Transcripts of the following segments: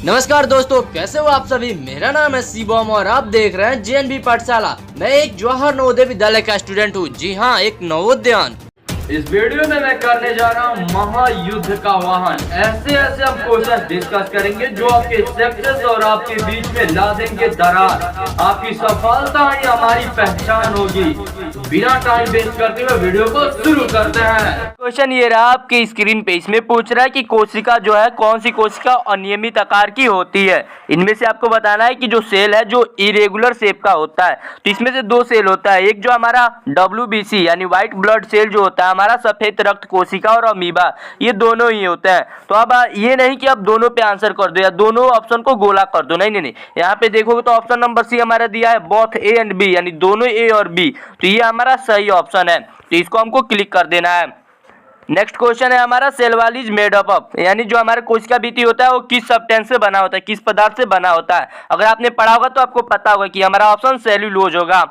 नमस्कार दोस्तों, कैसे हो आप सभी। मेरा नाम है शिवम और आप देख रहे हैं जेएनवी पाठशाला। मैं एक जवाहर नवोदय विद्यालय का स्टूडेंट हूँ। जी हाँ, एक नवोदयन। इस वीडियो में मैं करने जा रहा हूँ महायुद्ध का वाहन। ऐसे हम क्वेश्चन डिस्कस करेंगे जो आपके सक्सेस और आपके बीच में ला देंगे दरार। आपकी सफलता ही हमारी पहचान होगी। बिना टाइम वेस्ट करते हुए वीडियो को शुरू करते हैं। क्वेश्चन ये रहा आपकी स्क्रीन पे। इसमें पूछ रहा है कि कोशिका जो है कौन सी कोशिका अनियमित आकार की होती है। इनमें से आपको बताना है कि जो सेल है जो इरेगुलर शेप का होता है। तो इसमें से दो सेल होता है, एक जो हमारा WBC यानी व्हाइट ब्लड सेल जो होता है, हमारा सफेद रक्त कोशिका, और अमीबा, ये दोनों ही होते हैं। तो अब ये नहीं कि आप दोनों पे आंसर कर दो या दोनों ऑप्शन को गोला कर दो, नहीं। यहाँ पे देखोगे तो ऑप्शन नंबर सी हमारा दिया है बोथ A एंड B, यानी दोनों A और B। तो ये हमारा सही ऑप्शन है, तो इसको हमको क्लिक कर देना है। नेक्स्ट क्वेश्चन है हमारा cell wall is made up, यानी जो हमारा कोशिका भित्ति होता है वो किस सब्सटेंस से बना होता है, किस पदार्थ से बना होता है। अगर आपने पढ़ा होगा तो आपको पता होगा कि हमारा ऑप्शन सेल्यूलोज होगा।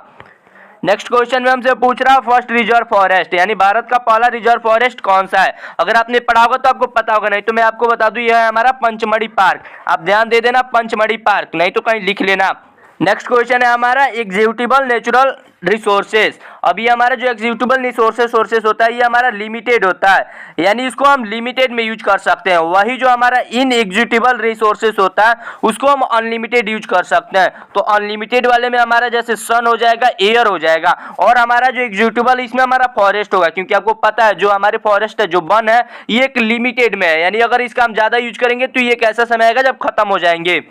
नेक्स्ट क्वेश्चन में हमसे पूछ रहा है फर्स्ट रिजर्व फॉरेस्ट, यानी भारत का पहला रिजर्व फॉरेस्ट कौन सा है। अगर आपने पढ़ा होगा तो आपको पता होगा, नहीं तो मैं आपको बता दूं, यह है हमारा पंचमढ़ी पार्क। आप ध्यान दे देना, पंचमढ़ी पार्क, नहीं तो कहीं लिख लेना। नेक्स्ट क्वेश्चन है हमारा एग्जीक्यूटिबल नेचुरल रिसोर्सेज। अभी हमारा जो एग्जीक्यूटिबल रिसोर्सेज होता है ये हमारा लिमिटेड होता है, यानी इसको हम लिमिटेड में यूज कर सकते हैं। वही जो हमारा इन एग्जीक्यूटिबल रिसोर्सेज होता है उसको हम अनलिमिटेड यूज कर सकते हैं। तो अनलिमिटेड वाले में हमारा जैसे सन हो जाएगा, एयर हो जाएगा, और हमारा जो एग्जीक्यूटिबल इसमें हमारा फॉरेस्ट होगा, क्योंकि आपको पता है जो हमारे फॉरेस्ट है, जो वन है, ये एक लिमिटेड में है, यानी अगर इसका हम ज्यादा यूज करेंगे तो ये एक ऐसा समय आएगा जब खत्म हो जाएंगे।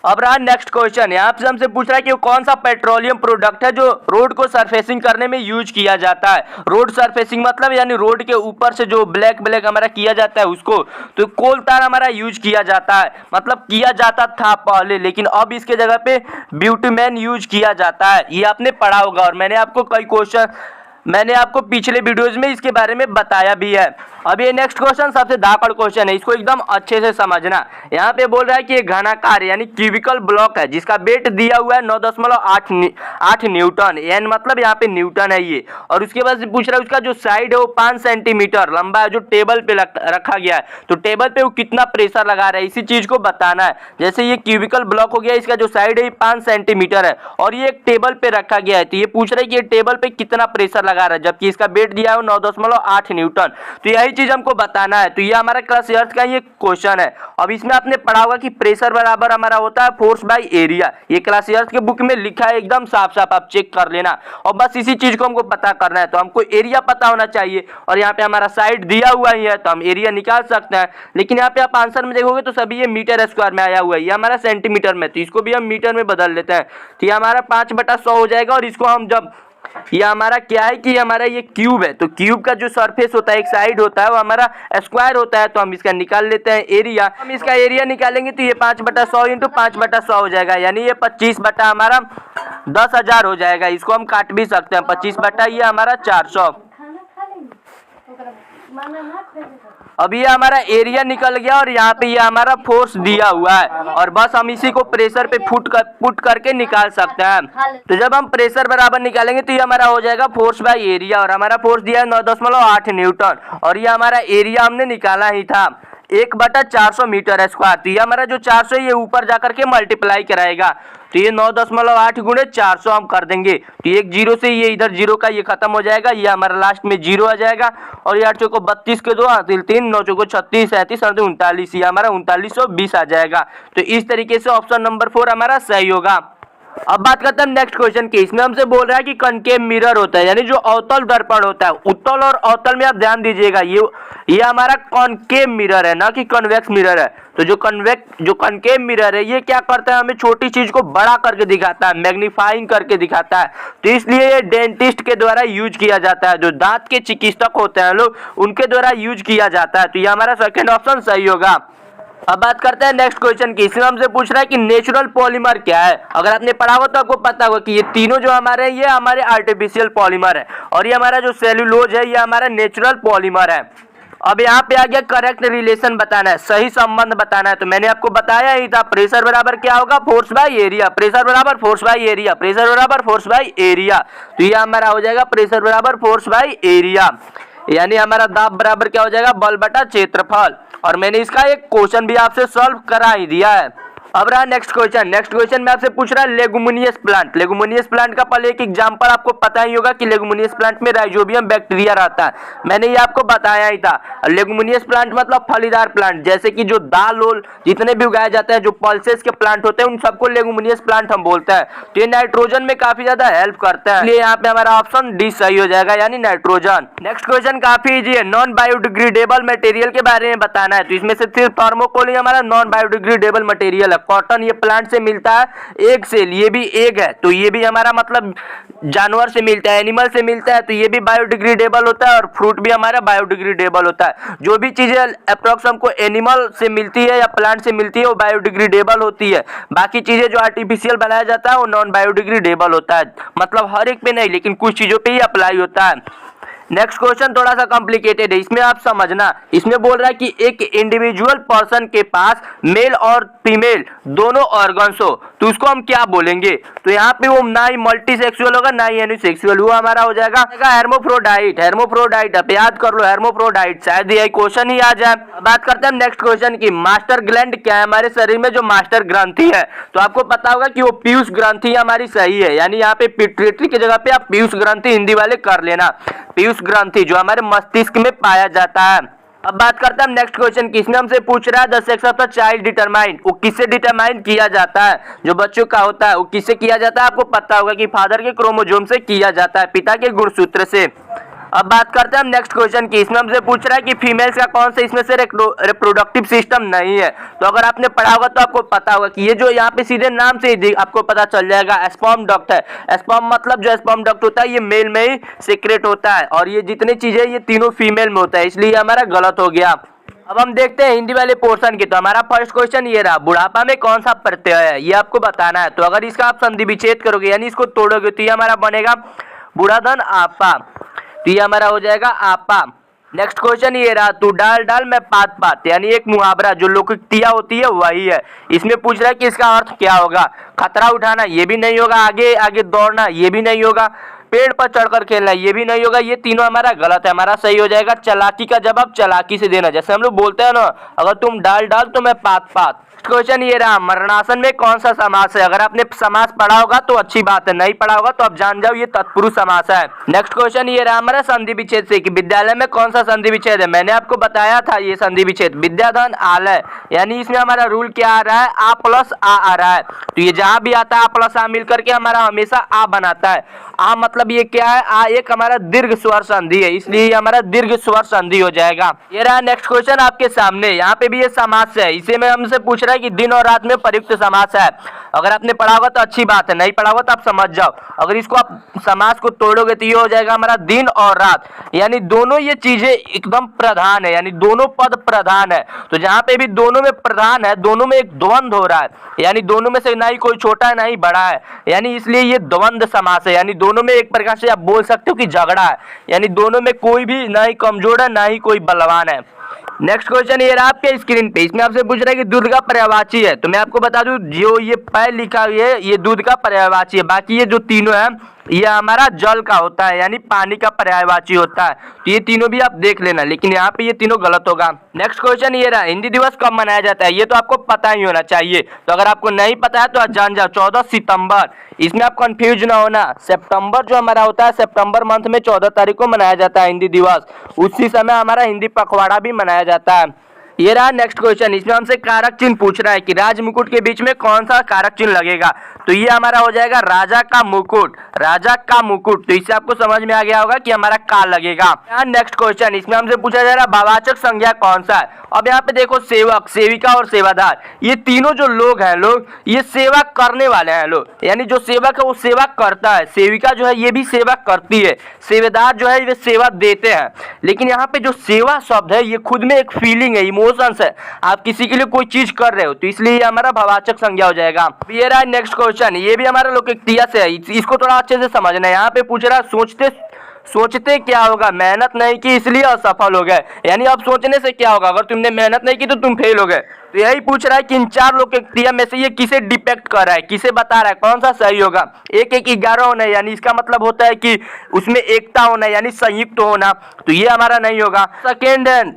अब रहा नेक्स्ट क्वेश्चन, यहाँ पे हमसे पूछ रहा है कि कौन सा पेट्रोलियम प्रोडक्ट है जो रोड को सरफेसिंग करने में यूज किया जाता है। रोड सरफेसिंग मतलब यानी रोड के ऊपर से जो ब्लैक हमारा किया जाता है उसको, तो कोल तार हमारा यूज किया जाता है, मतलब किया जाता था पहले, लेकिन अब इसके जगह पे ब्यूटेन यूज किया जाता है। ये आपने पढ़ा होगा और मैंने आपको पिछले वीडियोज में इसके बारे में बताया भी है। अब ये नेक्स्ट क्वेश्चन सबसे धाकड़ क्वेश्चन है, इसको एकदम अच्छे से समझना। यहाँ पे बोल रहा है कि ये घनाकार यानी क्यूबिकल ब्लॉक है जिसका वेट दिया हुआ है 9.8 न्यूटन, एन मतलब यहाँ पे न्यूटन है ये। और उसके बाद से पूछ रहा है उसका जो साइड है वो 5 सेंटीमीटर लंबा है, जो टेबल पे रखा गया है। तो टेबल पे वो कितना प्रेशर लगा रहा है, इसी चीज को बताना है। जैसे ये क्यूबिकल ब्लॉक हो गया, इसका जो साइड है 5 सेंटीमीटर है और ये एक टेबल पे रखा गया है। तो ये पूछ रहा है कि ये टेबल पे कितना प्रेशर लगा रहा है, जबकि इसका वेट दिया है 9.8 न्यूटन। तो यही चीज हमको बताना है। तो ये हमारा क्लास अर्थ का ये क्वेश्चन है। अब इसमें आपने पढ़ा होगा कि प्रेशर बराबर हमारा होता है फोर्स बाय एरिया। ये क्लास अर्थ के बुक में लिखा है, एकदम साफ आप चेक कर लेना। और बस इसी चीज को हमको पता करना है। तो हमको एरिया पता होना चाहिए, और यहाँ पे हमारा साइड दिया हुआ ही है तो हम एरिया निकाल सकते हैं। लेकिन यहाँ पे आप आंसर में देखोगे तो सभी ये मीटर स्क्वायर में आया हुआ है, ये हमारा सेंटीमीटर में, तो इसको भी हम मीटर में बदल लेते हैं। तो ये हमारा 5/100 हो जाएगा। और इसको हम जब ये हमारा क्या है कि हमारा ये क्यूब है, तो क्यूब का जो सरफेस होता है, एक साइड होता है, वो हमारा स्क्वायर होता है, तो हम इसका निकाल लेते हैं एरिया। हम इसका एरिया निकालेंगे तो ये 5/100 इंटू 5/100 हो जाएगा, यानी ये 25 बटा हमारा 10,000 हो जाएगा। इसको हम काट भी सकते हैं, 25 बटा ये हमारा 400। अब ये हमारा एरिया निकल गया और यहाँ पे ये हमारा फोर्स दिया हुआ है, और बस हम इसी को प्रेशर पे पुट करके निकाल सकते हैं। तो जब हम प्रेशर बराबर निकालेंगे तो ये हमारा हो जाएगा फोर्स बाय एरिया, और हमारा फोर्स दिया है 9.8 न्यूटन, और ये हमारा एरिया हमने निकाला ही था 1/400 मीटर स्क्वायर। तो ये हमारा जो 400 ये ऊपर जाकर के मल्टीप्लाई कराएगा, तो ये 9.8 गुणे 400 हम कर देंगे। तो एक जीरो से ये इधर जीरो का ये खत्म हो जाएगा, ये हमारा लास्ट में जीरो आ जाएगा। और ये 8 चौको 32 के 2 हासिल 3, 9 चौको 36, 37, 39, ये हमारा 3920 आ जाएगा। तो इस तरीके से ऑप्शन नंबर 4 हमारा सही होगा। अब बात करते हैं नेक्स्ट क्वेश्चन की। इसमें हमसे बोल रहा है कि कनकेव मिरर होता है, यानी जो अवतल दर्पण होता है। उत्तल और अवतल में आप ध्यान दीजिएगा, ये हमारा कॉनकेव मिरर है, ना कि कन्वेक्स मिरर है। तो जो कनकेव मिरर है ये क्या करता है, हमें छोटी चीज को बड़ा करके दिखाता है, मैग्नीफाइंग करके दिखाता है। तो इसलिए ये डेंटिस्ट के द्वारा यूज किया जाता है, जो दांत के चिकित्सक होते हैं लोग, उनके द्वारा यूज किया जाता है। तो ये हमारा सेकेंड ऑप्शन सही होगा। अब बात करते हैं नेक्स्ट क्वेश्चन की। इसमें हमसे पूछ रहा है कि नेचुरल पॉलीमर क्या है। अगर आपने पढ़ा हो तो आपको पता होगा कि ये तीनों जो हमारे ये हमारे आर्टिफिशियल पॉलीमर है, और ये हमारा जो सेल्यूलोज है ये हमारा नेचुरल पॉलीमर है। अब यहाँ पे आ गया करेक्ट रिलेशन बताना है, सही संबंध बताना है। तो मैंने आपको बताया ही था, प्रेशर बराबर क्या होगा, फोर्स बाय एरिया। प्रेशर बराबर फोर्स बाय एरिया, प्रेशर बराबर फोर्स बाय एरिया। तो ये हमारा हो जाएगा प्रेशर बराबर फोर्स बाय एरिया। यानी हमारा दाब बराबर क्या हो जाएगा, बल बटा क्षेत्रफल। और मैंने इसका एक क्वेश्चन भी आपसे सॉल्व करा ही दिया है। अब रहा नेक्स्ट क्वेश्चन में आपसे पूछ रहा है लेगुमिनियस प्लांट। लेगुमिनियस प्लांट का पहले एक एग्जांपल आपको पता ही होगा कि लेगुमिनियस प्लांट में राइजोबियम बैक्टीरिया रहता है, मैंने ये आपको बताया ही था। लेगुमिनियस प्लांट मतलब फलीदार प्लांट, जैसे कि जो दाल ओल जितने भी उगाए जाते हैं, जो पल्सेस के प्लांट होते हैं, उन सबको लेगुमिनियस प्लांट हम बोलते हैं। तो ये नाइट्रोजन में काफी ज्यादा हेल्प करते हैं, इसलिए यहाँ पे हमारा ऑप्शन डी सही हो जाएगा, यानी नाइट्रोजन। नेक्स्ट क्वेश्चन काफी इजी है, नॉन बायोडिग्रेडेबल मटेरियल के बारे में बताना है। तो इसमें से सिर्फ थर्मोकोल ही हमारा नॉन बायोडिग्रेडेबल मटेरियल है। कॉटन ये प्लांट से मिलता है, एग सेल ये भी एग है, तो ये भी हमारा मतलब जानवर से मिलता है, एनिमल से मिलता है, तो ये भी बायोडिग्रेडेबल होता है। और फ्रूट भी हमारा बायोडिग्रेडेबल होता है। जो भी चीजें अप्रोक्स हमको एनिमल से मिलती है या प्लांट से मिलती है वो बायोडिग्रेडेबल होती है। बाकी चीजें जो आर्टिफिशियल बनाया जाता है वो नॉन बायोडिग्रेडेबल होता है, मतलब हर एक पे नहीं, लेकिन कुछ चीजों पे ही अप्लाई होता है। नेक्स्ट क्वेश्चन थोड़ा सा कॉम्प्लिकेटेड है, इसमें आप समझना। इसमें बोल रहा है कि एक इंडिविजुअल पर्सन के पास मेल और फीमेल दोनों ऑर्गन्स हो तो उसको हम क्या बोलेंगे। तो यहाँ पे वो ना ही मल्टी सेक्सुअल होगा ना ही एनिसेक्सुअल, वो हमारा हो जाएगा हेर्मोफ्रोडाइट। हेर्मोफ्रोडाइट आप याद कर लो, हेर्मोफ्रोडाइट, शायद यही क्वेश्चन ही आ जाए। बात करते हैं नेक्स्ट क्वेश्चन की, मास्टर ग्लैंड क्या है हमारे शरीर में, जो मास्टर ग्रंथि है। तो आपको पता होगा कि वो पीयूष ग्रंथि हमारी सही है, यानी यहाँ पे पिट्यूटरी की जगह पे आप पीयूष ग्रंथि हिंदी वाले कर लेना। पीयूष ग्रंथि जो हमारे मस्तिष्क में पाया जाता है। अब बात करते हैं नेक्स्ट क्वेश्चन की, इसमें हमसे पूछ रहा है the sex of the child determine, वो किससे डिटरमाइन किया जाता है, जो बच्चों का होता है वो किससे किया जाता है। आपको पता होगा कि फादर के क्रोमोसोम से किया जाता है, पिता के गुणसूत्र से। अब बात करते हैं हम नेक्स्ट क्वेश्चन की, इसमें हमसे पूछ रहा है कि फीमेल्स का कौन सा इसमें से रिप्रोडक्टिव सिस्टम नहीं है। तो अगर आपने पढ़ा होगा तो आपको पता होगा कि ये जो यहाँ पे सीधे नाम से ही आपको पता चल जाएगा, स्पर्म डक्ट है। स्पर्म मतलब जो स्पर्म डक्ट होता है ये मेल में ही सीक्रेट होता है, और ये जितनी चीजें ये तीनों फीमेल में होता है, इसलिए हमारा गलत हो गया। अब हम देखते हैं हिंदी वाले पोर्शन की। तो हमारा फर्स्ट क्वेश्चन ये रहा, बुढ़ापा में कौन सा प्रत्यय है, ये आपको बताना है। तो अगर इसका आप संधि विच्छेद करोगे यानी इसको तोड़ोगे तो ये हमारा बनेगा बुढ़ाधन आपा, तो ये हमारा हो जाएगा आपा। नेक्स्ट क्वेश्चन ये रहा, तू डाल डाल मैं पात पात, यानी एक मुहावरा जो लोकोक्तियां होती है वही है। इसमें पूछ रहा है कि इसका अर्थ क्या होगा। खतरा उठाना ये भी नहीं होगा, आगे आगे दौड़ना ये भी नहीं होगा, पेड़ पर चढ़कर खेलना ये भी नहीं होगा, ये तीनों हमारा गलत है। हमारा सही हो जाएगा चालाकी का जवाब चालाकी से देना, जैसे हम लोग बोलते हैं ना, अगर तुम डाल डाल तो मैं पात पात। क्वेश्चन ये रहा, मरणासन में कौन सा समास है। अगर आपने समास पढ़ा होगा तो अच्छी बात है, नहीं पढ़ा होगा तो आप जान जाओ ये तत्पुरुष समास है। नेक्स्ट क्वेश्चन ये रहा हमारा संधि विच्छेद से कि विद्यालय में कौन सा संधि विच्छेद है। मैंने आपको बताया था ये संधि विच्छेद विद्याधन आलय, यानी इसमें हमारा रूल क्या आ रहा है, आ प्लस आ रहा है। तो ये जहां भी आता है आ प्लस आ मिलकर के हमारा हमेशा आ बनाता है। आ मतलब ये क्या है, आ एक हमारा दीर्घ स्वर संधि है, इसलिए ये हमारा दीर्घ स्वर संधि हो जाएगा। ये रहा नेक्स्ट क्वेश्चन आपके सामने, यहाँ पे भी ये समास है, इसे में हमसे पूछ रहा है कि दिन और रात में प्रयुक्त समास है। अगर आपने पढ़ा होगा तो अच्छी बात है, नहीं पढ़ा होगा तो आप समझ जाओ। अगर इसको आप समास को तोड़ोगे तो ये हो जाएगा हमारा दिन और रात, यानी दोनों ये चीजें एकदम प्रधान है, यानी दोनों पद प्रधान है। तो जहाँ पे भी दोनों में प्रधान है, दोनों में एक द्वंद हो रहा है, यानी दोनों में से ना ही कोई छोटा है ना ही बड़ा है, यानी इसलिए ये द्वंद समास है। यानी दोनों में एक प्रकार से आप बोल सकते हो कि झगड़ा है, यानी दोनों में कोई भी ना ही कमजोर है ना ही कोई बलवान है। नेक्स्ट क्वेश्चन ये रहा आपके स्क्रीन पे, इसमें आपसे पूछ रहा है कि दूध का पर्यायवाची है। तो मैं आपको बता दूं जो ये पै लिखा हुआ है ये दूध का पर्यायवाची है, बाकी ये जो तीनों है ये हमारा जल का होता है, यानी पानी का पर्यायवाची होता है। तो ये तीनों भी आप देख लेना, लेकिन यहाँ पे ये तीनों गलत होगा। नेक्स्ट क्वेश्चन ये रहा, हिंदी दिवस कब मनाया जाता है। ये तो आपको पता ही होना चाहिए, तो अगर आपको नहीं पता है तो आज जान जाओ 14 सितंबर। इसमें आप कंफ्यूज ना होना, सितंबर जो हमारा होता है सितंबर मंथ में 14 तारीख को मनाया जाता है हिंदी दिवस, उसी समय हमारा हिंदी पखवाड़ा भी मनाया जाता है। ये रहा नेक्स्ट क्वेश्चन, इसमें हमसे कारक चिन्ह पूछ रहा है कि राज मुकुट के बीच में कौन सा कारक चिन्ह लगेगा। तो ये हमारा हो जाएगा राजा का मुकुट, राजा का मुकुट। तो इससे आपको समझ में आ गया होगा कि हमारा का लगेगा। नेक्स्ट क्वेश्चन, इसमें हमसे पूछा जा रहा है भाववाचक संज्ञा कौन सा है। अब यहाँ पे देखो सेवक, सेविका और सेवादार, ये तीनों जो लोग हैं लोग ये सेवा करने वाले हैं लोग, यानी जो सेवक है वो सेवा करता है, सेविका जो है ये भी सेवा करती है, सेवेदार जो है ये सेवा देते हैं। लेकिन यहाँ पे जो सेवा शब्द है ये खुद में एक फीलिंग है, इमोशंस है, आप किसी के लिए कोई चीज कर रहे हो, तो इसलिए ये हमारा भाववाचक संज्ञा हो जाएगा। ये रहा नेक्स्ट क्वेश्चन, ये भी हमारा लोकोक्तिया से है, इसको थोड़ा अच्छे से समझना है। यहाँ पे पूछ रहा है सोचते क्या होगा, मेहनत नहीं की इसलिए असफल हो गए, यानी अब सोचने से क्या होगा, अगर तुमने मेहनत नहीं की तो तुम फेल हो गए। तो यही पूछ रहा है कि इन चार लोकोक्तियां में से ये किसे डिपेक्ट कर रहा है, किसे बता रहा है, कौन सा सही होगा। एक 11 होना, यानी इसका मतलब होता है कि उसमें एकता होना, यानी संयुक्त होना, तो ये हमारा नहीं होगा। सेकेंड हैंड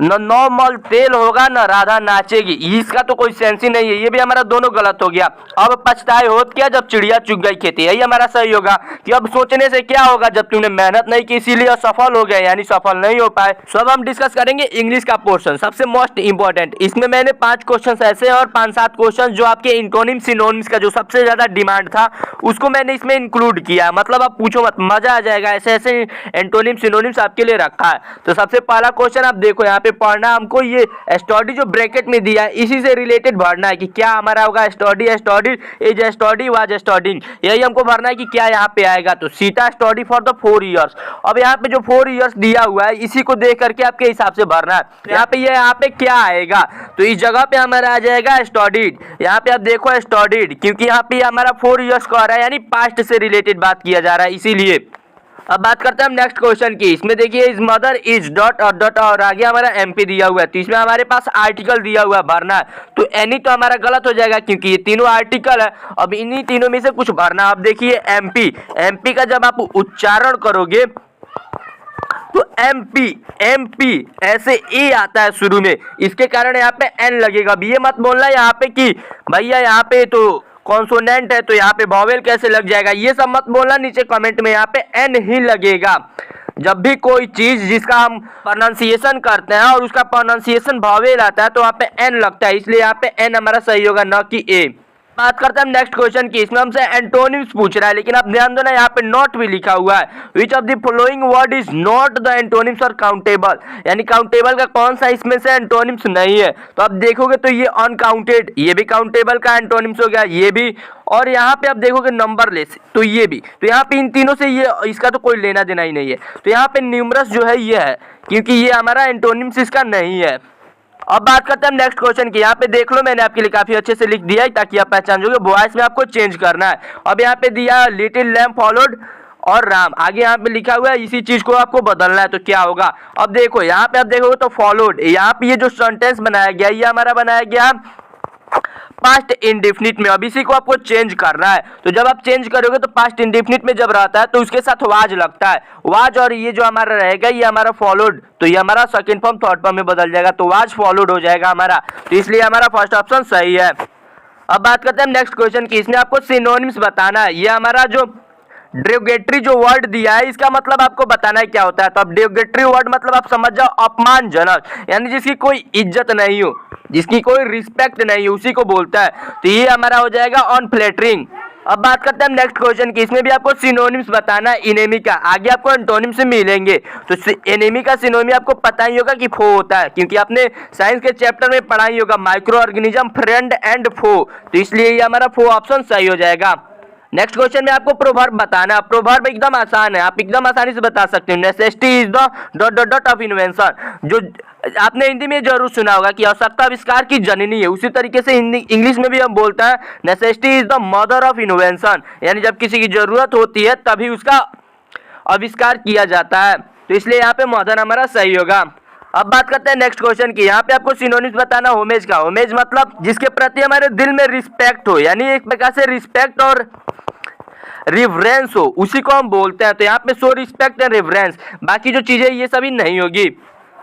न नॉर्मल तेल होगा न राधा नाचेगी, इसका तो कोई सेंस ही नहीं है। ये भी हमारा दोनों गलत हो गया। अब पछताए होत क्या जब चिड़िया चुग गई खेती, यही हमारा सही होगा कि अब सोचने से क्या होगा जब तुमने मेहनत नहीं की इसीलिए असफल हो गए, यानी सफल नहीं हो पाए। सो अब हम डिस्कस करेंगे इंग्लिश का पोर्शन, सबसे मोस्ट इंपॉर्टेंट। इसमें मैंने 5 क्वेश्चन ऐसे और 5-7 क्वेश्चन जो आपके इंटोनिम सिनोनिम्स का जो सबसे ज्यादा डिमांड था उसको मैंने इसमें इंक्लूड किया। मतलब आप पूछो मत, मजा आ जाएगा, ऐसे ऐसे एंटोनिम सिनोनिम्स आपके लिए रखा है। तो सबसे पहला क्वेश्चन आप देखो, यहाँ पे पढ़ना हमको ये स्टडी जो ब्रैकेट में दिया है इसी से रिलेटेड भरना है कि क्या हमारा होगा study, study, is study, was studying, यही हमको भरना है कि क्या यहाँ पे आएगा। तो Sita study for the 4 years. अब यहाँ पे जो 4 ईयर्स दिया हुआ है इसी को देख करके आपके हिसाब से भरना है। तो यहाँ पे यहाँ पे क्या आएगा, तो इस जगह पे हमारा आ जाएगा स्टडीड। यहाँ पे आप देखो स्टडीड, क्योंकि यहाँ पे हमारा 4 ईयर्स का आ रहा है, यानी पास्ट से रिलेटेड बात किया जा रहा है इसीलिए। अब बात करते हैं हम नेक्स्ट क्वेश्चन की। इसमें देखिए इज मदर इज डॉट और आगे हमारा एमपी दिया हुआ है, तो इसमें हमारे पास आर्टिकल दिया हुआ है भरना है। तो एनी तो हमारा गलत हो जाएगा क्योंकि ये तीनों आर्टिकल है। अब इन्हीं तीनों में से कुछ भरना। अब देखिए एमपी का जब आप उच्चारण करोगे तो एमपी ऐसे ए आता है शुरू में, इसके कारण यहाँ पे एन लगेगा। अब ये मत बोलना यहाँ पे कि भैया यहाँ पे तो कॉन्सोनेंट है तो यहाँ पे वॉवेल कैसे लग जाएगा, ये सब मत बोलना नीचे कमेंट में, यहाँ पे एन ही लगेगा। जब भी कोई चीज जिसका हम प्रोनाउंसिएशन करते हैं और उसका प्रोनाउंसिएशन वॉवेल आता है तो वहाँ पे एन लगता है, इसलिए यहाँ पे एन हमारा सही होगा, न कि ए। बात करते हैं हम नेक्स्ट क्वेश्चन की। इसमें हमसे एंटोनिम्स पूछ रहा है, लेकिन आप ध्यान दो ना यहाँ पे नॉट भी लिखा हुआ है। Which of the following word is not the antonyms और काउंटेबल, यानी काउंटेबल का कौन सा इसमें से एंटोनिम्स नहीं है। तो आप देखोगे तो ये अनकाउंटेड, ये भी काउंटेबल का एंटोनिम्स हो गया, ये भी, और यहाँ पे आप देखोगे नंबरलेस, तो ये भी। तो यहाँ पे इन तीनों से ये इसका तो कोई लेना देना ही नहीं है। तो यहाँ पे न्यूमरस जो है ये है, क्योंकि ये हमारा एंटोनिम्स इसका नहीं है। अब बात करते हैं हम नेक्स्ट क्वेश्चन की। यहाँ पे देख लो मैंने आपके लिए काफी अच्छे से लिख दिया है ताकि आप पहचान जाओगे। वॉइस में आपको चेंज करना है। अब यहाँ पे दिया लिटिल लैम्प फॉलोड और राम, आगे यहाँ पे लिखा हुआ है, इसी चीज को आपको बदलना है। तो क्या होगा, अब देखो यहाँ पे आप देखोगे तो फॉलोड, यहाँ पे ये जो सेंटेंस बनाया गया ये हमारा बनाया गया पास्ट इंडेफिनिट में। अब इसी को आपको चेंज करना है। तो जब आप चेंज करोगे तो पास्ट इंडेफिनिट में जब रहता है तो उसके साथ वाज लगता है, वाज, और ये जो हमारा रहेगा ये हमारा फॉलोड, तो ये हमारा सेकंड फॉर्म थर्ड फॉर्म में बदल जाएगा, तो वाज फॉलोड हो जाएगा हमारा। तो इसलिए हमारा फर्स्ट ऑप्शन सही है। अब बात करते हैं नेक्स्ट क्वेश्चन की। इसमें आपको सिनोनिम्स बताना है। ये हमारा जो डेरोगेटरी जो वर्ड दिया है इसका मतलब आपको बताना है क्या होता है। तो अब डेरोगेटरी वर्ड मतलब आप समझ जाओ अपमानजनक, यानी जिसकी कोई इज्जत नहीं हो, जिसकी कोई रिस्पेक्ट नहीं हो, उसी को बोलता है। तो ये हमारा हो जाएगा अनफ्लैटरिंग। अब बात करते हैं हम नेक्स्ट क्वेश्चन की। इसमें भी आपको सिनोनिम्स बताना है इनेमी का, आगे आपको एंटोनिम्स से मिलेंगे। तो एनेमी का सिनोनिम आपको पता ही होगा कि फो होता है, क्योंकि आपने साइंस के चैप्टर में पढ़ा ही होगा, माइक्रो ऑर्गेनिज्म, फ्रेंड एंड फो। तो इसलिए ये हमारा फो ऑप्शन सही हो जाएगा। नेक्स्ट क्वेश्चन में आपको प्रोवर्ब बताना है। प्रोवर्ब एकदम आसान है, आप एकदम आसानी से बता सकते हो। Necessity is the dot dot dot of invention, जो आपने हिंदी में जरूर सुना होगा कि आवश्यकता आविष्कार की जननी है, उसी तरीके से हिंदी इंग्लिश में भी हम बोलते हैं necessity is the mother of invention, यानी जब किसी की जरूरत होती है तभी उसका आविष्कार किया जाता है। तो इसलिए यहाँ पे मदर हमारा सही होगा। अब बात करते हैं नेक्स्ट क्वेश्चन की। यहाँ पे आपको सिनोनिम्स बताना होमेज का। होमेज मतलब जिसके प्रति हमारे दिल में रिस्पेक्ट हो, यानी एक प्रकार से रिस्पेक्ट और रिवरेंस हो, उसी को हम बोलते हैं। तो यहाँ पे शो रिस्पेक्ट एंड रिवरेंस, बाकी जो चीजें ये सभी नहीं होगी।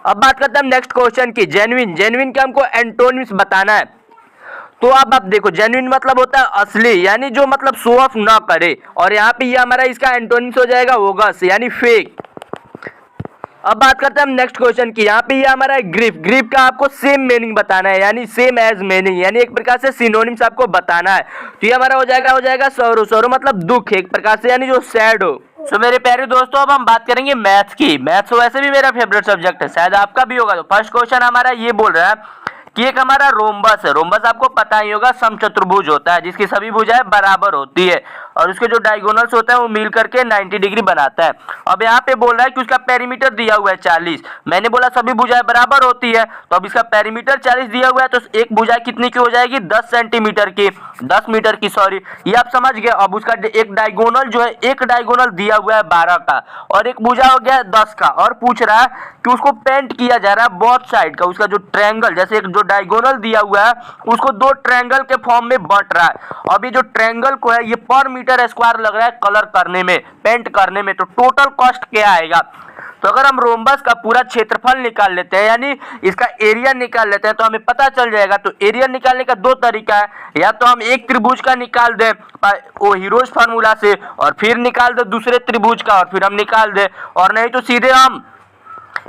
अब बात करते हैं हम नेक्स्ट क्वेश्चन की। जेन्युइन, जेन्युइन का हमको एंटोनिम्स बताना है। तो अब आप देखो जेन्युइन मतलब होता है असली, यानी जो मतलब शो ऑफ ना करे, और यहाँ पे ये हमारा इसका एंटोनिम्स हो जाएगा बोगस, यानी फेक। अब बात करते हैं हम नेक्स्ट क्वेश्चन की। यहाँ पे ये हमारा ग्रीफ, ग्रीफ का आपको सेम मीनिंग बताना है, यानी सेम एज मीनिंग, यानी एक प्रकार से सिनोनिम्स आपको बताना है। तो ये हमारा हो जाएगा सौरो, सौरो मतलब दुख एक प्रकार से, यानी जो सैड हो। सो मेरे प्यारे दोस्तों, अब हम बात करेंगे मैथ्स की। मैथ्स वैसे भी मेरा फेवरेट सब्जेक्ट है, शायद आपका भी होगा। तो फर्स्ट क्वेश्चन हमारा ये बोल रहा है कि एक हमारा रोम्बस है। रोम्बस आपको पता ही होगा समचतुर्भुज होता है, जिसकी सभी भुजाएं बराबर होती है और उसके जो डायगोनल्स होते हैं वो मिल करके 90 डिग्री बनाता है। अब यहाँ पे बोल रहा है कि उसका पेरीमीटर दिया हुआ है 40। मैंने बोला सभी भुजाएं बराबर होती है, तो अब इसका पेरीमीटर 40 दिया हुआ है, तो एक भुजा कितनी की हो जाएगी, 10 सेंटीमीटर की, 10 मीटर की, सॉरी, ये आप समझ गए। अब उसका एक डायगोनल जो है, एक डायगोनल दिया हुआ है 12 का और एक भुजा हो गया 10 का, और पूछ रहा है कि उसको पेंट किया जा रहा है बोथ साइड का। उसका जो ट्रायंगल, जैसे एक जो डायगोनल दिया हुआ है उसको दो ट्रायंगल के फॉर्म में बंट रहा है। अब ये जो ट्रायंगल को है ये पर मीटर स्क्वायर लग रहा है कलर करने में, पेंट करने में। तो टोटल कॉस्ट क्या आएगा, तो अगर हम रोम्बस का पूरा क्षेत्रफल निकाल लेते हैं यानी इसका एरिया निकाल लेते हैं तो हमें पता चल जाएगा। तो एरिया निकालने का दो तरीका है, या तो हम एक त्रिभुज का निकाल दें वो हीरोज फार्मूला से और फिर निकाल दें दूसरे त्रिभुज का और फिर हम निकाल दें, और नहीं तो सीधे हम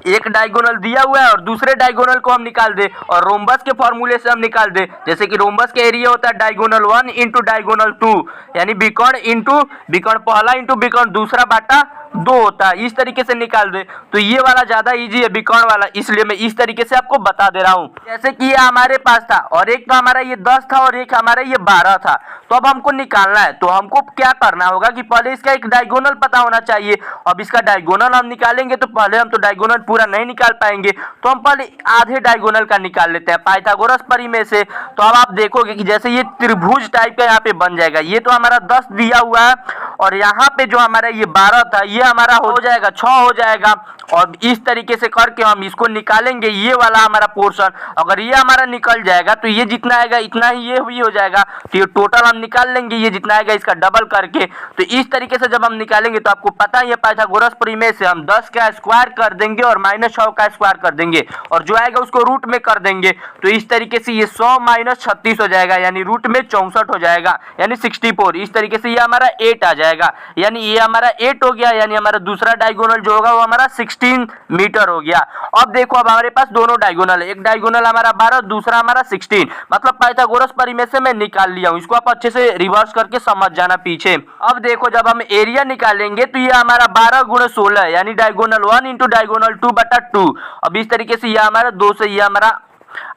एक डायगोनल दिया हुआ है और दूसरे डायगोनल को हम निकाल दे और रोम्बस के फॉर्मूले से हम निकाल दे। जैसे कि रोम्बस के एरिया होता है डायगोनल 1 इंटू डायगोनल 2 यानी बिकर्ण इंटू बिकर्ण पहला इंटू बिकर्ण दूसरा बाटा 2 होता है, इस तरीके से निकाल दे। तो ये वाला ज्यादा इजी है बिकर्ण वाला, इसलिए मैं इस तरीके से आपको बता दे रहा हूँ। जैसे कि ये हमारे पास था और एक तो हमारा ये 10 था और एक हमारा ये 12 था, तो अब हमको निकालना है। तो हमको क्या करना होगा कि पहले इसका एक डायगोनल पता होना चाहिए। अब इसका डायगोनल हम निकालेंगे तो पहले हम तो डायगोनल पूरा नहीं निकाल पाएंगे, तो हम पहले आधे डायगोनल का निकाल लेते हैं पाइथागोरस परिमेय से। तो अब आप देखोगे कि जैसे ये त्रिभुज टाइप का यहाँ पे बन जाएगा। ये तो हमारा 10 दिया हुआ है और यहाँ पे जो हमारा ये 12 था ये हमारा हो जाएगा 6 हो जाएगा, और इस तरीके से करके हम इसको निकालेंगे। ये वाला हमारा पोर्शन अगर ये हमारा निकल जाएगा तो ये जितना आएगा इतना ही ये भी हो जाएगा। तो ये टोटल हम निकाल लेंगे, ये जितना आएगा इसका डबल करके। तो इस तरीके से जब हम निकालेंगे तो आपको पता है पाइथागोरस परिमेय से हम 10 का स्क्वायर कर देंगे और -6 का स्क्वायर कर देंगे और जो आएगा उसको रूट में कर देंगे। तो इस तरीके से ये 100 - 36 हो जाएगा यानी रूट में 64 हो जाएगा यानी 64। इस तरीके से ये हमारा 8 आ जाएगा यानी ये हमारा 8 हो गया, यानी हमारा दूसरा डायगोनल जो होगा वो हमारा 16 मीटर हो गया। अब देखो अब हमारे पास दोनों डायगोनल है, एक डायगोनल हमारा 12 दूसरा हमारा 16, मतलब पाइथागोरस परिमेय से मैं निकाल लिया हूँ। इसको आप अच्छे से रिवर्स करके समझ जाना पीछे। अब देखो जब हम एरिया निकालेंगे तो ये हमारा 12 × 16 यानी डायगोनल 1 इंटू डायगोनल 2/2। अब इस तरीके से ये हमारा 2 से ये हमारा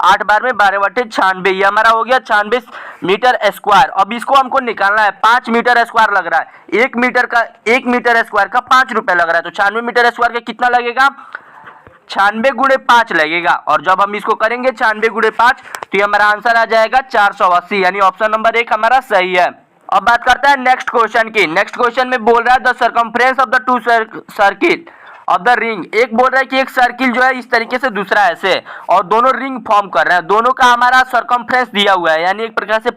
8 बार में 12 बटे 96, ये हमारा हो गया 96 मीटर स्क्वायर। अब इसको हमको निकालना है, 5 मीटर स्क्वायर लग रहा है, 1 मीटर स्क्वायर का 5 रुपए लग रहा है। तो 96 मीटर स्क्वायर का कितना लगेगा, 96 × 5 लगेगा। और जब हम इसको करेंगे 96 × 5 तो ये हमारा आंसर आ जाएगा 480 यानी ऑप्शन नंबर 1 हमारा सही है। अब बात करते हैं नेक्स्ट क्वेश्चन की। नेक्स्ट क्वेश्चन में बोल रहा है the circumference of the two circle of the ring. एक बोल रहा है कि एक सर्किल जो है इस तरीके से दूसरा ऐसे और दोनों रिंग फॉर्म कर रहे हैं। दोनों का हमारा सर्कमफ्रेंस दिया हुआ है यानी एक प्रकार से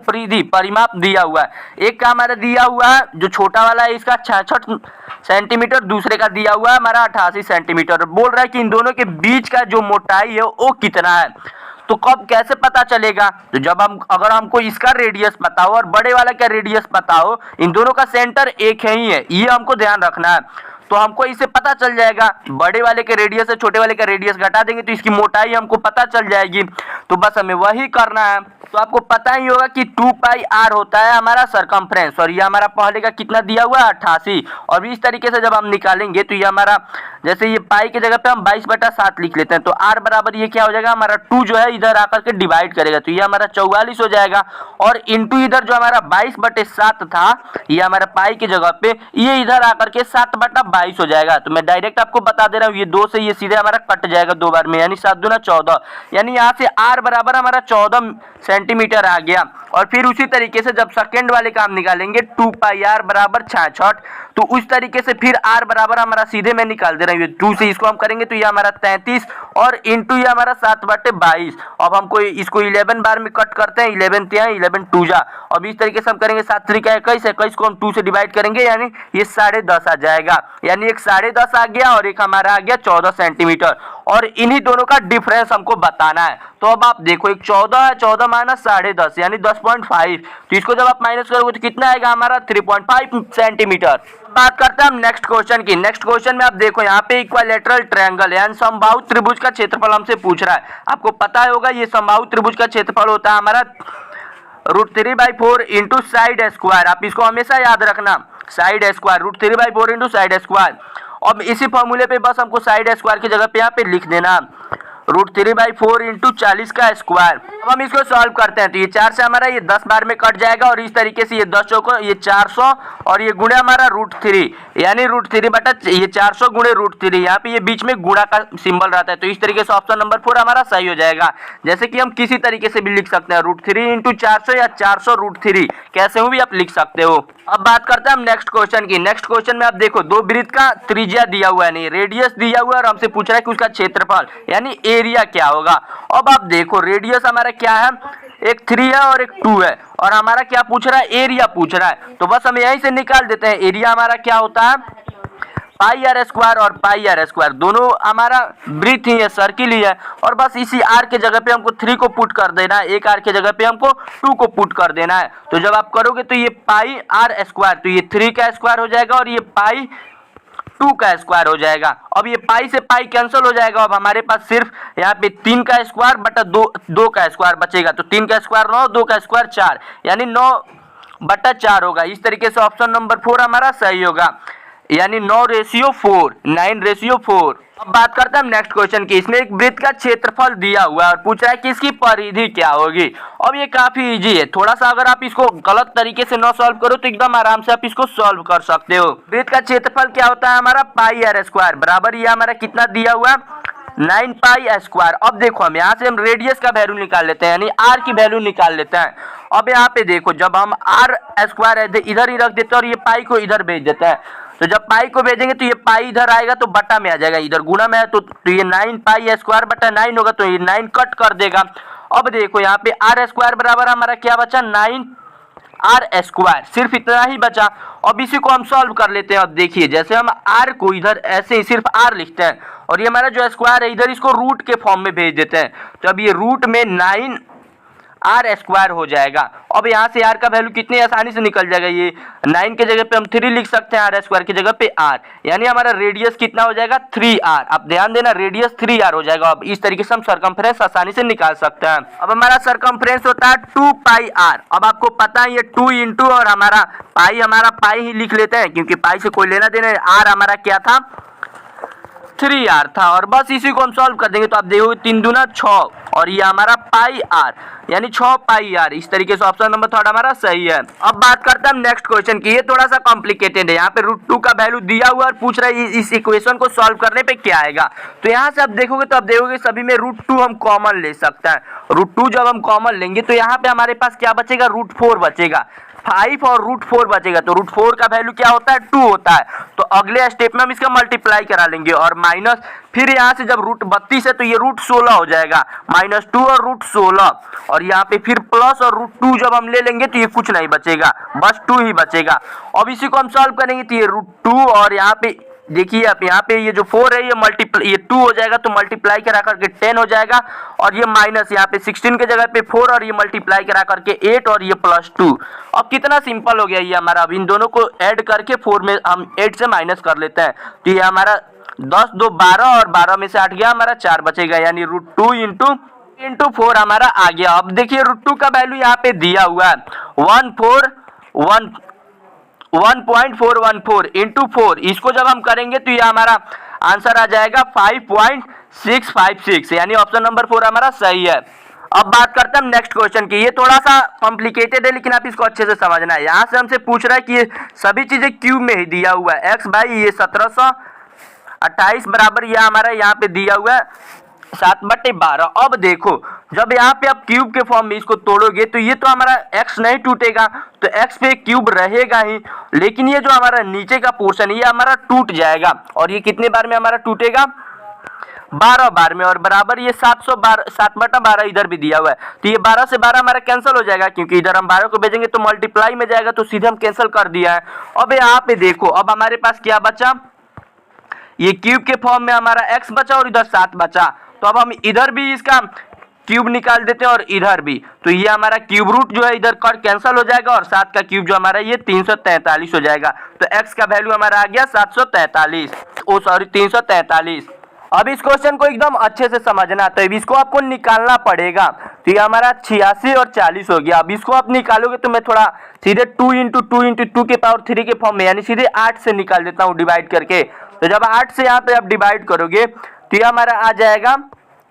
परिमाप दिया हुआ है। एक का हमारा दिया हुआ है जो छोटा वाला है इसका 66 सेंटीमीटर, दूसरे का दिया हुआ है हमारा 88 सेंटीमीटर। बोल रहा है कि इन दोनों के बीच का जो मोटाई है वो कितना है। तो कब कैसे पता चलेगा, तो जब हम अगर हमको इसका रेडियस पता हो और बड़े वाला का रेडियस पता हो, इन दोनों का सेंटर एक ही है, ये हमको ध्यान रखना है। तो हमको इससे पता चल जाएगा, बड़े वाले के रेडियस से छोटे वाले का रेडियस घटा देंगे तो इसकी मोटाई हमको पता चल जाएगी। तो बस हमें वही करना है। तो आपको पता ही होगा कि 2πr होता है हमारा सर्कमफ्रेंस और ये हमारा पहले का कितना दिया हुआ है 88। और इस तरीके से जब हम निकालेंगे तो ये हमारा जैसे ये पाई की जगह पे हम 22/7 लिख लेते हैं तो r बराबर ये क्या हो जाएगा हमारा 2 जो है इधर आकर के डिवाइड करेगा तो ये हमारा 44 हो जाएगा और इंटू इधर जो हमारा 22/7 था ये हमारा पाई की जगह पे ये इधर आकर के 7/22 हो जाएगा। तो मैं डायरेक्ट आपको बता दे रहा हूँ, ये 2 से ये सीधे हमारा कट जाएगा 2 बार में यानी 7 दूना 14 यानी यहाँ से r बराबर हमारा 14 सेंटीमीटर आ गया। और फिर उसी तरीके से जब सेकंड वाले का हम निकालेंगे 2πr बराबर 66 तो उस तरीके से फिर r बराबर हमारा सीधे मैं निकाल दे रहा हूँ 2 से इसको हम करेंगे तो ये हमारा 33 और इंटू ये हमारा 7/22। अब हमको इसको 11 बार में कट करते हैं, 11 तिया 11 2 जा। अब इस तरीके से हम करेंगे 7 3 21 को हम 2 से डिवाइड करेंगे यानी ये 10.5 आ जाएगा यानी एक 10.5 आ गया और एक हमारा आ गया 14 सेंटीमीटर और इन्हीं दोनों का डिफरेंस हमको बताना है। तो अब आप देखो एक 14 है, 14 माइनस 10.5 यानी 10.5 तो इसको जब आप माइनस करोगे तो कितना आएगा हमारा 3.5 सेंटीमीटर। बात करते हैं हम नेक्स्ट क्वेश्चन की। नेक्स्ट क्वेश्चन में आप देखो यहाँ पे इक्विलैटरल ट्रायंगल यानी समबाहु त्रिभुज का क्षेत्रफल हमसे पूछ रहा है। आपको पता होगा ये समबाहु त्रिभुज का क्षेत्रफल होता है हमारा √3/4 इंटू साइड स्क्वायर। आप इसको हमेशा याद रखना, side square √3/4 into side square. अब इसी फॉर्मूले पे बस हमको साइड स्क्वायर की जगह पे यहाँ पे लिख देना √3/4 इंटू 40 का स्क्वायर। अब हम इसको सॉल्व करते हैं तो ये 4 से हमारा ये 10 बार में कट जाएगा और इस तरीके से ये 10 चौको ये 400 और ये गुणे हमारा √3 यानी √3 बटा ये 400 गुणे √3। यहाँ पे ये बीच में गुणा का सिंबल रहता है तो इस तरीके से ऑप्शन नंबर 4 हमारा सही हो जाएगा। जैसे कि हम किसी तरीके से भी लिख सकते हैं √3 इंटू 400 या 400 √3 कैसे भी आप लिख सकते हो। अब बात करते हैं हम नेक्स्ट क्वेश्चन की। नेक्स्ट क्वेश्चन में आप देखो दो वृत्त का त्रिज्या दिया हुआ है, नहीं रेडियस दिया हुआ है और हमसे पूछ रहा है कि उसका क्षेत्रफल यानी एरिया क्या होगा। अब आप देखो रेडियस हमारा क्या है, एक 3 है और एक 2 है और हमारा क्या पूछ रहा है एरिया पूछ रहा है। तो बस हम यहीं से निकाल देते हैं, एरिया हमारा क्या होता है पाई आर स्क्वायर और पाई आर स्क्वायर दोनों हमारा वृत्त ही है, सर्किल ही है, और बस इसी आर के जगह पे हमको 3 को पुट कर देना है, एक आर के जगह पे हमको 2 को पुट कर देना है। तो जब आप करोगे तो ये पाई आर स्क्वायर, तो ये 3 का स्क्वायर हो जाएगा और ये पाई 2 का स्क्वायर हो जाएगा। अब ये पाई से पाई कैंसिल हो जाएगा, अब हमारे पास सिर्फ यहाँ पे 3 का स्क्वायर बटा 2 का स्क्वायर बचेगा। तो 3 का स्क्वायर 9, 2 का स्क्वायर 4, यानी 9/4 होगा। इस तरीके से ऑप्शन नंबर 4 हमारा सही होगा, यानी 9:4, 9:4। अब बात करते हैं हम नेक्स्ट क्वेश्चन की। इसमें एक वृत्त का क्षेत्रफल दिया हुआ है और पूछ रहा है कि इसकी परिधि क्या होगी। अब ये काफी इजी है, थोड़ा सा अगर आप इसको गलत तरीके से न सॉल्व करो तो एकदम आराम से आप इसको सॉल्व कर सकते हो। वृत्त का क्षेत्रफल क्या होता है हमारा, पाई आर स्क्वायर बराबर ये हमारा कितना दिया हुआ है, 9 पाई स्क्वायर। अब देखो हम यहाँ से हम रेडियस का वैल्यू निकाल लेते हैं, यानी आर की वैल्यू निकाल लेते हैं। अब यहाँ पे देखो जब हम आर स्क्वायर इधर ही रख देते हैं और ये पाई को इधर भेज देते हैं, तो जब पाई को भेजेंगे तो ये पाई इधर आएगा तो बटा में आ जाएगा, इधर गुणा में है तो ये 9 पाई स्क्वायर बटा 9 होगा, तो ये 9 कट कर देगा। अब देखो यहाँ पे आर स्क्वायर बराबर हमारा क्या बचा, 9 आर स्क्वायर, सिर्फ इतना ही बचा। अब इसी को हम सॉल्व कर लेते हैं। अब देखिए जैसे हम आर को इधर ऐसे ही सिर्फ आर लिखते हैं और ये हमारा जो स्क्वायर है इधर इसको रूट के फॉर्म में भेज देते हैं, तो अब ये रूट में 9 आर स्क्वायर हो जाएगा। अब यहाँ से आर का वैल्यू कितनी आसानी से निकल जाएगा, ये 9 के जगह पे हम 3 लिख सकते हैं, आर स्क्वायर की जगह पे आर, यानी हमारा रेडियस कितना हो जाएगा 3r। आप ध्यान देना रेडियस 3r हो जाएगा। अब इस तरीके से हम सरकमफ्रेंस आसानी से निकाल सकते हैं। अब हमारा सरकमफ्रेंस होता है 2 पाई आर। अब आपको पता है ये 2 इंटू और हमारा पाई ही लिख लेते हैं क्योंकि पाई से कोई लेना देना, आर हमारा क्या था 3r था, और बस इसी को हम सॉल्व कर देंगे। तो आप देखोगे 3 दूना 6 और ये हमारा पाई आर, यानी 6 पाई आर। इस तरीके से ऑप्शन नंबर 3 हमारा सही है। अब बात करते हैं हम नेक्स्ट क्वेश्चन की। ये थोड़ा सा कॉम्प्लिकेटेड है, यहाँ पे √2 का वैल्यू दिया हुआ और पूछ रहा है इस इक्वेशन को सॉल्व करने पे क्या आएगा। तो यहाँ से आप देखोगे तो आप देखोगे सभी में √2 हम कॉमन ले सकते हैं। √2 जब हम कॉमन लेंगे तो यहाँ पे हमारे पास क्या बचेगा, √4 बचेगा, 5 और √4 बचेगा। तो √4 का वैल्यू क्या होता है 2 होता है, तो अगले स्टेप में हम इसका मल्टीप्लाई करा लेंगे और माइनस, फिर यहाँ से जब √32 है तो ये √16 हो जाएगा, -2 और √16, और यहाँ पे फिर प्लस और √2 जब हम ले लेंगे तो ये कुछ नहीं बचेगा, बस 2 ही बचेगा। अब इसी को हम सॉल्व करेंगे तो ये √2 और यहाँ पे देखिए आप यहाँ पे ये जो 4 है ये 2 हो जाएगा, तो मल्टीप्लाई करा करके 10 हो जाएगा, और ये माइनस यहाँ पे 16 के जगह पे 4 और ये मल्टीप्लाई करा करके 8 और ये +2। अब कितना सिंपल हो गया ये हमारा। अब इन दोनों को ऐड करके 4 में हम 8 से माइनस कर लेते हैं, तो ये हमारा 10 2 12 और 12 में से 8 गया, हमारा 4 बचेगा, यानी √2 इंटू 4 हमारा आ गया। अब देखिए √2 का वैल्यू यहाँ पे दिया हुआ है 1.414 इंटू 4, इसको जब हम करेंगे तो ये हमारा आंसर आ जाएगा 5.656, यानी ऑप्शन नंबर 4 हमारा सही है। अब बात करते हैं हम नेक्स्ट क्वेश्चन की। ये थोड़ा सा कॉम्प्लिकेटेड है लेकिन आप इसको अच्छे से समझना है। यहाँ से हमसे पूछ रहा है कि ये सभी चीजें क्यूब में ही दिया हुआ है, x भाई ये 1728 बराबर यह हमारा यहाँ पे दिया हुआ है 7/12। अब देखो जब यहाँ पे आप क्यूब के फॉर्म में इसको तोड़ोगे तो ये तो हमारा x नहीं टूटेगा, तो x पे क्यूब रहेगा ही, लेकिन ये जो हमारा नीचे का पोर्शन है ये हमारा टूट जाएगा, और ये कितने बार में हमारा टूटेगा 12 बार में, और बराबर ये 7/12 इधर भी दिया हुआ है, तो ये 12 से 12 हमारा कैंसिल हो जाएगा क्योंकि इधर हम 12 को भेजेंगे तो मल्टीप्लाई में जाएगा, तो सीधे हम कैंसिल कर दिया है। अब यहाँ पे देखो अब हमारे पास क्या बचा, ये क्यूब के फॉर्म में हमारा x बचा और इधर 7 बचा, तो अब हम इधर भी इसका क्यूब निकाल देते हैं और इधर भी, तो ये हमारा क्यूब रूट जो है इधर कट कैंसिल हो जाएगा और 7 का क्यूब जो हमारा ये 343 हो जाएगा, तो x का वैल्यू हमारा आ गया 343। अब इस क्वेश्चन को एकदम अच्छे से समझना, तो अब इसको आपको निकालना पड़ेगा, तो ये हमारा 86 और 40 हो गया। अब इसको आप निकालोगे तो मैं थोड़ा सीधे 2 इंटू 2 के पावर 3 के फॉर्म में, यानी सीधे 8 से निकाल देता हूँ डिवाइड करके। तो जब 8 से यहाँ पे आप डिवाइड करोगे तो ये हमारा आ जाएगा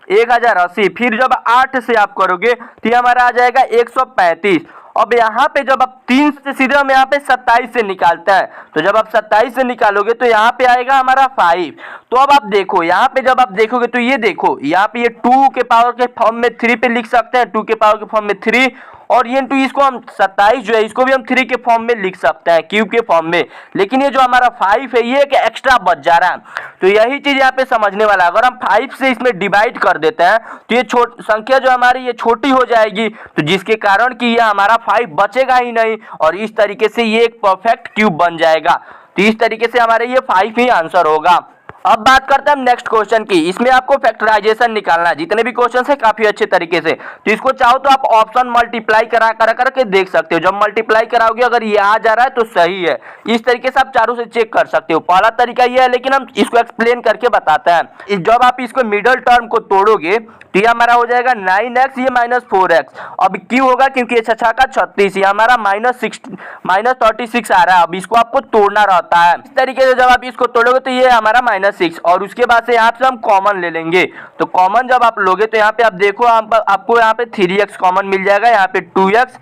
1080, फिर जब 8 से आप करोगे तो ये हमारा आ जाएगा 135। अब यहाँ पे जब आप 3 से सीधे हम यहाँ पे 27 से निकालते हैं, तो जब आप 27 से निकालोगे तो यहाँ पे आएगा हमारा 5। तो अब आप देखो यहाँ पे जब आप देखोगे तो ये देखो यहाँ पे ये 2 के पावर के फॉर्म में 3 पे लिख सकते हैं, 2 के पावर के फॉर्म में 3, और ये इसको हम 27 जो है इसको भी हम 3 के फॉर्म में लिख सकते हैं, क्यूब के फॉर्म में, लेकिन ये जो हमारा 5 है ये एक एक्स्ट्रा बच जा रहा है। तो यही चीज यहाँ पे समझने वाला है, अगर हम 5 से इसमें डिवाइड कर देते हैं तो ये संख्या जो हमारी ये छोटी हो जाएगी, तो जिसके कारण कि ये हमारा 5 बचेगा ही नहीं, और इस तरीके से ये एक परफेक्ट क्यूब बन जाएगा। तो इस तरीके से हमारे ये 5 ही आंसर होगा। अब बात करते हैं हम नेक्स्ट क्वेश्चन की। इसमें आपको फैक्टराइजेशन निकालना है, जितने भी क्वेश्चन है काफी अच्छे तरीके से। तो इसको चाहो तो आप ऑप्शन मल्टीप्लाई करा करके देख सकते हो। जब मल्टीप्लाई कराओगे अगर ये आ जा रहा है तो सही है। इस तरीके से आप चारों से चेक कर सकते हो। पहला तरीका ये है, लेकिन हम इसको एक्सप्लेन करके बताते हैं। जब आप इसको मिडल टर्म को तोड़ोगे तो ये हमारा हो जाएगा 9x, ये -4x। अब क्यों होगा? क्योंकि ये छछा का 36, ये हमारा -36 आ रहा है। अब इसको आपको तोड़ना रहता है। इस तरीके से जब आप इसको तोड़ोगे तो ये हमारा -6, और उसके बाद से यहाँ से हम कॉमन ले लेंगे। तो कॉमन जब आप लोगे तो यहाँ पे आप देखो, आपको यहाँ पे 3x कॉमन मिल जाएगा, यहाँ पे 2x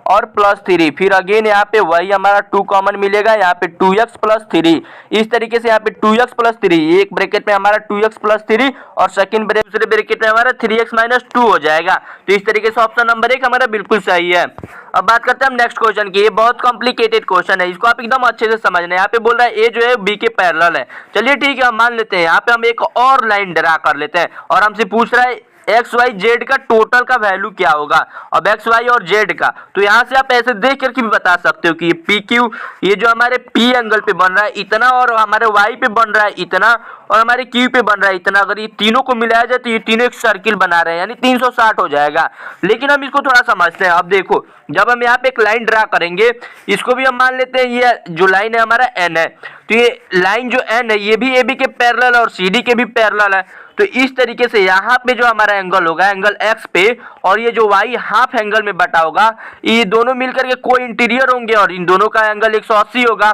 और +3, फिर अगेन यहाँ पे वही हमारा 2 कॉमन मिलेगा, यहाँ पे 2x + 3। इस तरीके से यहाँ पे 2x + 3, एक ब्रैकेट में हमारा 2x + 3 और सेकंड दूसरे ब्रैकेट में हमारा 3x - 2 हो जाएगा। तो इस तरीके से ऑप्शन नंबर 1 हमारा बिल्कुल सही है। अब बात करते हैं हम नेक्स्ट क्वेश्चन की। ये बहुत कॉम्प्लिकेटेड क्वेश्चन है, इसको आप एकदम अच्छे से समझना है। यहाँ पे बोल रहा है ए जो है बी के पैरेलल है। चलिए ठीक है, हम मान लेते हैं। यहाँ पे हम एक और लाइन ड्रा कर लेते हैं और हमसे पूछ रहा है एक्स वाई जेड का टोटल का वैल्यू क्या होगा। अब एक्स वाई और जेड का, तो यहाँ से आप ऐसे देख करके भी बता सकते हो कि ये पी क्यू, ये जो हमारे पी एंगल पे बन रहा है इतना, और हमारे वाई पे बन रहा है इतना, और हमारे क्यू पे बन रहा है इतना। अगर ये तीनों को मिलाया जाए तो ये तीनों एक सर्किल बना रहे हैं, यानी 360 हो जाएगा। लेकिन हम इसको थोड़ा समझते हैं। अब देखो, जब हम यहाँ पे एक लाइन ड्रा करेंगे, इसको भी हम मान लेते हैं ये जो लाइन है हमारा एन है। तो ये लाइन जो एन है ये भी ए बी के पैरेलल और सी डी के भी पैरेलल है। तो इस तरीके से यहाँ पे जो हमारा एंगल होगा, एंगल एक्स पे, और ये जो वाई हाफ एंगल में बटा होगा, ये दोनों मिलकर के कोई इंटीरियर होंगे और इन दोनों का एंगल 180 होगा।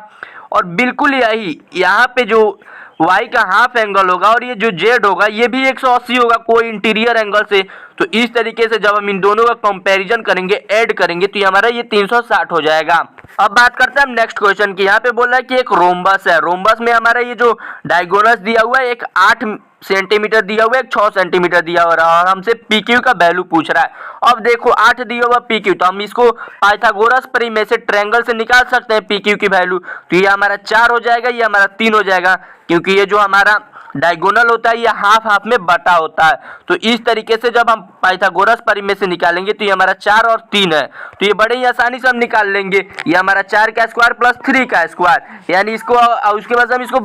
और बिल्कुल यही यहाँ पे जो y का हाफ एंगल होगा और ये जो z होगा ये भी 180 होगा कोई इंटीरियर एंगल से। तो इस तरीके से जब हम इन दोनों का कंपैरिजन करेंगे, ऐड करेंगे, तो ये हमारा ये 360 हो जाएगा। अब बात करते हैं हम नेक्स्ट क्वेश्चन की। यहाँ पे बोल रहा है कि एक रोम्बस है। रोम्बस में हमारा ये जो डायगोनल्स दिया हुआ है, एक 8 सेंटीमीटर दिया हुआ है, एक 6 सेंटीमीटर दिया हुआ है, और हमसे पी क्यू का वैल्यू पूछ रहा है। अब देखो 8 दिया हुआ पी क्यू, तो हम इसको पाइथागोरस परिमेय से ट्रायंगल से निकाल सकते हैं पी क्यू की वैल्यू। तो ये हमारा 4 हो जाएगा, ये हमारा 3 हो जाएगा, क्योंकि ये जो हमारा डायगोनल होता है ये हाफ हाफ में बटा होता है। तो इस तरीके से जब हम पाइथागोरस परिमेय से निकालेंगे तो ये हमारा 4 और 3 है। तो ये बड़े ही आसानी से हम निकाल लेंगे। ये हमारा 4 का स्क्वायर प्लस 3 का स्क्वायर, यानी इसको, उसके बाद हम इसको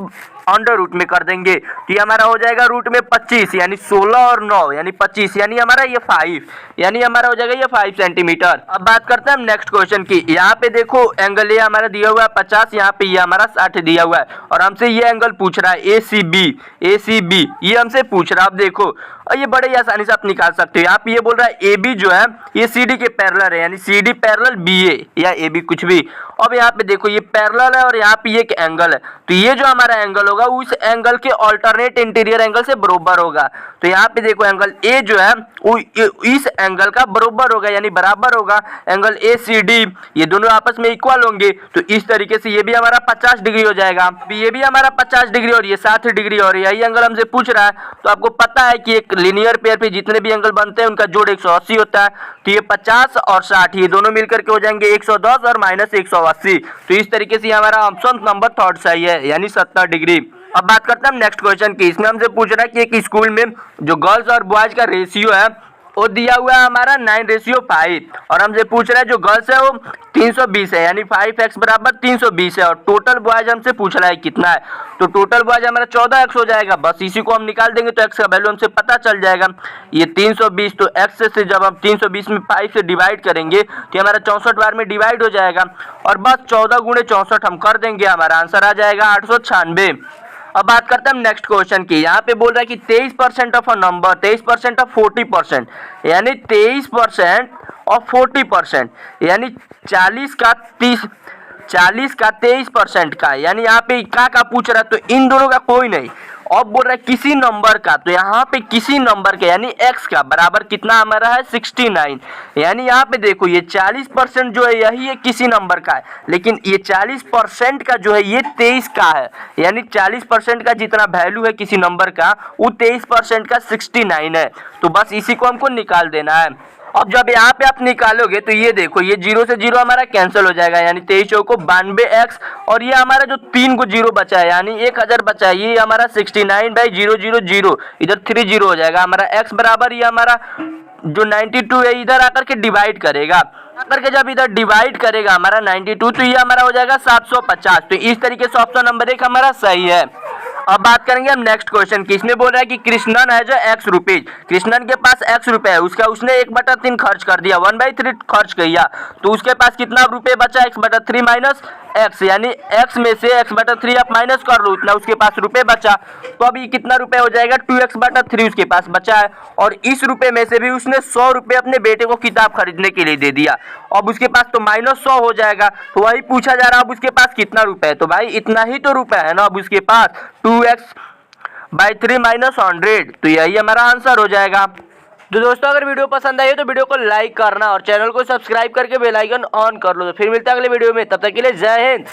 अंडर रूट में कर देंगे। तो ये हमारा हो जाएगा रूट में 25, यानी 16 और 9 यानी 25, यानी हमारा ये 5, यानी हमारा हो जाएगा ये 5 सेंटीमीटर। अब बात करते हैं हम नेक्स्ट क्वेश्चन की। यहाँ पे देखो एंगल ये हमारा दिया हुआ है 50, यहाँ पे ये हमारा 60 दिया हुआ है, और हमसे ये एंगल पूछ रहा है ACB, ये हमसे पूछ रहा है। अब देखो, और ये बड़े ही आसानी से आप निकाल सकते हो। यहाँ पे ये बोल रहा है AB जो है ये CD के पैरेलल है, यानी CD पैरेलल BA या AB कुछ भी। अब यहाँ पे देखो ये पैरेलल है और यहाँ पे एक एंगल है, तो ये जो हमारा एंगल होगा उस एंगल के अल्टरनेट इंटीरियर एंगल से बराबर होगा। तो यहाँ पे देखो एंगल A जो है वो इस एंगल का बराबर होगा, यानी बराबर होगा एंगल ACD, ये दोनों आपस में इक्वल होंगे। तो इस तरीके से ये भी हमारा 50 डिग्री हो जाएगा, ये भी हमारा 50 डिग्री और ये 60 डिग्री, और यही एंगल हमसे पूछ रहा है। तो आपको पता है कि एक लीनियर पेयर पे जितने भी एंगल बनते हैं उनका जोड़ 180 होता है। तो ये 50 और 60 ये दोनों मिलकर के हो जाएंगे 110 और -180। तो इस तरीके से हमारा ऑप्शन नंबर 3 सही है, यानी 70 डिग्री। अब बात करते हैं हम नेक्स्ट क्वेश्चन की। इसमें हमसे पूछ रहा है कि एक स्कूल में जो गर्ल्स और बॉयज का रेशियो है वो दिया हुआ है हमारा 9:5, और हमसे पूछ रहा है जो गर्ल्स है वो 320 है, यानी 5x = 320 है, और टोटल बॉयज हमसे पूछ रहा है कितना है। तो टोटल बॉयज हमारा 14x हो जाएगा। बस इसी को हम निकाल देंगे तो x का वैल्यू हमसे पता चल जाएगा। ये 320, तो x से जब हम 320 में 5 से डिवाइड करेंगे तो हमारा 64 बार में डिवाइड हो जाएगा, और बस 14 × 64 हम कर देंगे, हमारा आंसर आ जाएगा 896। अब बात करते हैं हम नेक्स्ट क्वेश्चन की। यहाँ पे बोल रहा है कि 23% ऑफ अ नंबर, 23% ऑफ 40%, यानी 23% और 40%, यानी 40 का 23% का, यानी यहाँ पे का पूछ रहा है, तो इन दोनों का कोई नहीं। अब बोल रहा है किसी नंबर का, तो यहाँ पे किसी नंबर का यानी x का बराबर कितना हमारा है 69, यानी यहाँ पे देखो ये 40% जो है यही है किसी नंबर का है, लेकिन ये 40% का जो है ये 23 का है, यानी 40% का जितना वैल्यू है किसी नंबर का वो 23% का 69 है। तो बस इसी को हमको निकाल देना है। अब जब यहाँ पे आप निकालोगे तो ये देखो ये 0 से 0 हमारा कैंसिल हो जाएगा, यानी 23 चौको 92x, और ये हमारा जो 3 को 0 बचा है यानी 1000 बचा है, ये हमारा 69/000, इधर 3 0 हो जाएगा। हमारा x बराबर ये हमारा जो 92 है इधर आकर के डिवाइड करेगा, आकर के जब इधर डिवाइड करेगा हमारा 92, तो ये हमारा हो जाएगा 750। तो इस तरीके से ऑप्शन नंबर 1 हमारा सही है। अब बात करेंगे हम नेक्स्ट क्वेश्चन की। इसमें बोल रहा है कि कृष्णन है जो x रुपीज, कृष्णन के पास x रुपए है, उसने 1/3 खर्च कर दिया, 1/3 खर्च किया, तो उसके पास कितना रुपए बचा, x/3 माइनस x, यानी x में से x/3 आप माइनस कर लो, इतना उसके पास रुपए बचा। तो अभी कितना रुपए हो जाएगा, 2x/3 उसके पास बचा है, और इस रुपए में से भी उसने 100 रुपए अपने बेटे को किताब खरीदने के लिए दे दिया। अब उसके पास तो -100 हो जाएगा, तो वही पूछा जा रहा है अब उसके पास कितना रुपए है। तो भाई इतना ही तो रुपए है ना अब उसके पास, 2x/3 माइनस 100, तो यही हमारा आंसर हो जाएगा। तो दोस्तों अगर वीडियो पसंद आई हो तो वीडियो को लाइक करना और चैनल को सब्सक्राइब करके बेल आइकन ऑन कर लो। तो फिर मिलते हैं अगले वीडियो में, तब तक के लिए जय हिंद।